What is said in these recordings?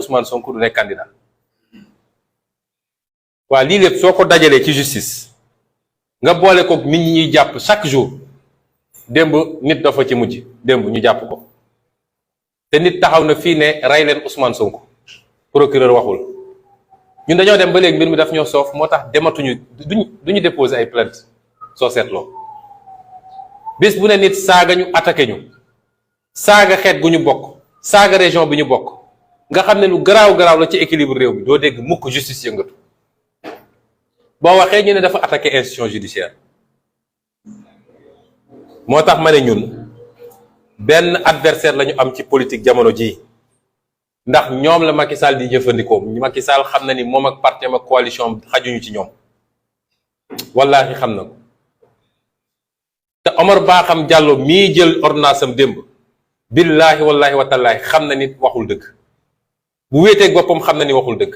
Ousmane Sonko du nekk candidat waa lii lépp soo ko dajalee ci justice nga boole ko nit ñi ñuy jàpp chaque jour démb nit dafa ci mujj démb ñu jàpp ko te nit taxaw na fii ne rey leen Ousmane Sonko procureur waxul ñun dañoo dem ba léegi mbir mi daf ñoo soof moo tax dematuñu duñu déposer ay plainte soo seetloo bés bu ne nit saaga ñu attaqué ñu saaga xeet gu ñu bokk saaga région bi ñu bokk nga xam ne lu garaaw la ci équilibre réew mi doo dégg mukk justice yëngatu boo waxee ñu ne dafa attaqué institution judiciaire moo tax ma ne ñun benn adversaire la ñu am ci politique jamono jii ndax ñoom la Macky Sall di jëfandikoo Macky Sall xam na ni moom ak parti am ak coalition xajuñu ci ñoom wallaahi xam na ko te Omar Ba xam Diallo mii jël ordonnance am démb billaahi wallaahi watallaahi xam na ni waxul dëgg bu wéeteeg boppam xam na ni waxul dëgg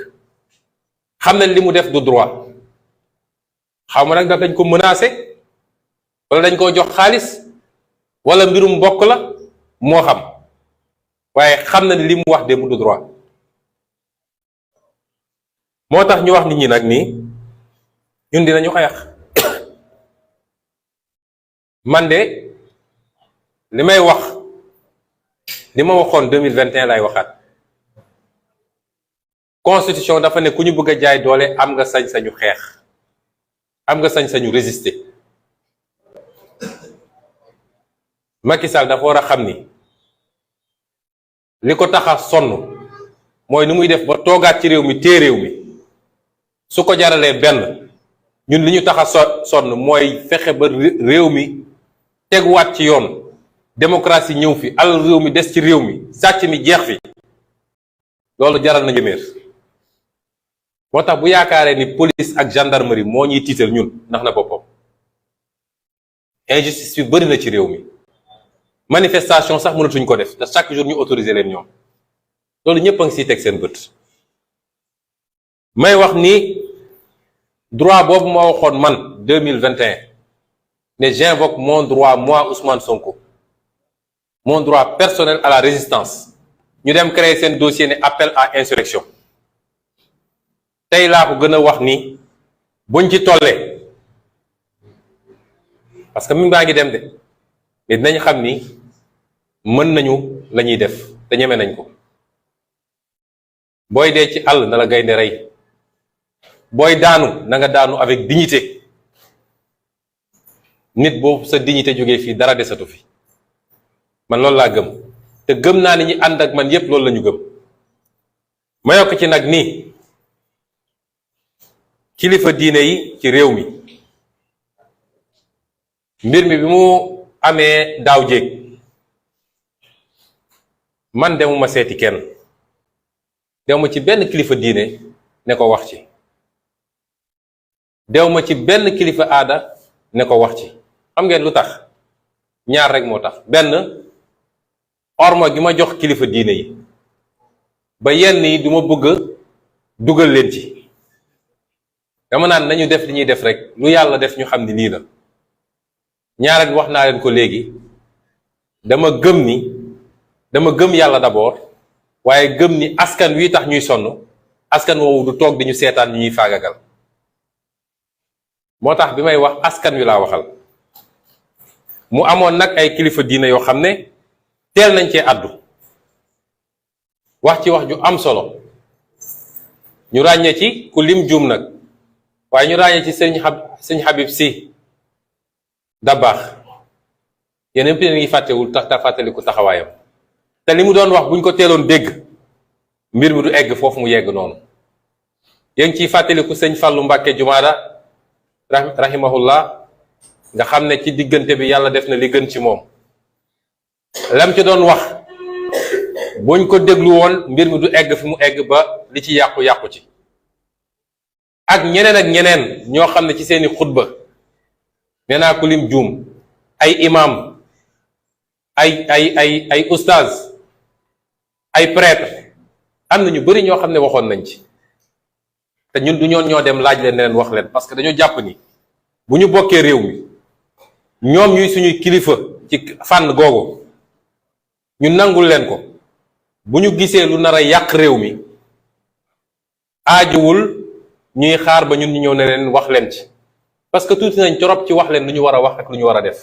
xam na ni li mu def du droit xaw ma nag ndax dañ ko menacé wala dañ koo jox xaalis wala mbirum mbokk la moo xam waaye xam na ni li mu wax démb du droit moo tax ñu wax nit ñi nag nii ñun dinañu xeex man de li may wax li ma waxoon 2021 lay waxaat constitution dafa ne ku ñu bëgg a jaay doole am nga sañ-sañu xeex am nga sañ-sañu résister Macky Sall dafa war a xam ni li ko tax a sonn mooy nu muy def ba toogaat ci réew mi téye réew mi su ko jaralee benn ñun li ñu tax a sonn mooy fexe ba réew mi teguwaat ci yoon démocratie ñëw fi alal réew mi des ci réew mi sàcc mi jeex fi loolu jaral na jëmeer moo tax bu yaakaaree ni police ak gendarmerie moo ñuy tiital ñun ndax na boppam injustice bi bëri na ci réew mi manifestation sax mënatuñ ko def te chaque jour ñu autoriser leen ñoom loolu ñëpp a ngi siy teg seen bët may wax ni droit boobu ma waxoon man 2021 ne j'invoque mon droit moi Ousmane Sonko mon droit personnel à la résistance ñu dem créer seen dossier ne appel à insurrection tey laa ko gën a wax ni buñ ci tollee parce que mi baa ngi dem de mais dinañ xam ni mën nañu la ñuy def te ñeme nañ ko booy dee ci àll na la gaynde rey booy daanu na nga daanu avec dignité nit boobu sa dignité jógee fii dara desatu fi man loolu laa gëm te gëm naa ni ñi ànd ak man yépp loolu la ñu gëm ma yokk ci nag nii kilifa diine yi ci réew mi mbir mi bi mu amee daaw jéeg man demuma seeti kenn demuma ci benn kilifa diine ne ko wax ci demuma ci benn kilifa aada ne ko wax ci xam ngeen lu tax ñaar rek moo tax benn orma gi ma jox kilifa diine yi ba yenn yi du ma bëgg dugal leen ci dama naan nañu def li ñuy def rek lu yàlla def ñu xam ni lii la ñaareel wax naa leen ko léegi dama gëm yàlla d'abord waaye gëm ni askan wi tax ñuy sonn askan woowu du toog di ñu seetaan ñu ñuy faagagal moo tax bi may wax askan wi laa waxal mu amoon nag ay kilifa diine yoo xam ne teel nañ cee àddu wax ci wax ju am solo ñu ràññee ci ku lim juum nag waaye ñu ràññee ci sëñ Habib Sy Dabakh yeneen bi ngi fàttewul tax fàttaliku taxawaayam te li mu doon wax buñ ko teeloon dégg mbir mi du egg foofu mu yegg noonu yéen ciy fàttaliku sëñ Fallou Mbacke Jumaada rahimahullah nga xam ne ci diggante bi yàlla def na li gën ci moom lam ci doon wax buñ ko déglu woon mbir mi du egg fi mu egg ba li ci yàqu ci ak ñeneen ñoo xam ne ci seeni xutba nee naa ku lim juum ay imam ay oustaz ay prêtre am na ñu bari ñoo xam ne waxoon nañ ci te ñun du ñoo dem laaj leen ne leen wax leen parce que dañoo jàpp ni bu ñu bokkee réew mi ñoom ñuy suñuy kilifa ci fànn googu ñu nangul leen ko bu ñu gisee lu nar a yàq réew mi aajowul ñuy xaar ba ñun ñu ñëw ne leen wax leen ci parce que tuuti nañ torop ci wax leen lu ñu war a wax ak lu ñu war a def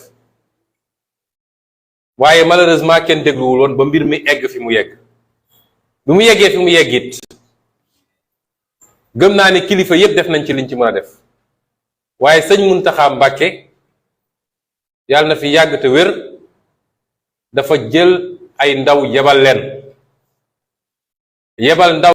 waaye malheureusement kenn dégluwul woon ba mbir mi egg fi mu yegg bi mu yeggee fi mu yegg it gëm naa ni kilifa yépp def nañ ci liñ ci mën a def waaye sëñ Muntaxa Mbàkke yàlla na fi yàgg te wér dafa jël ay ndaw yebal leen yebal ndaw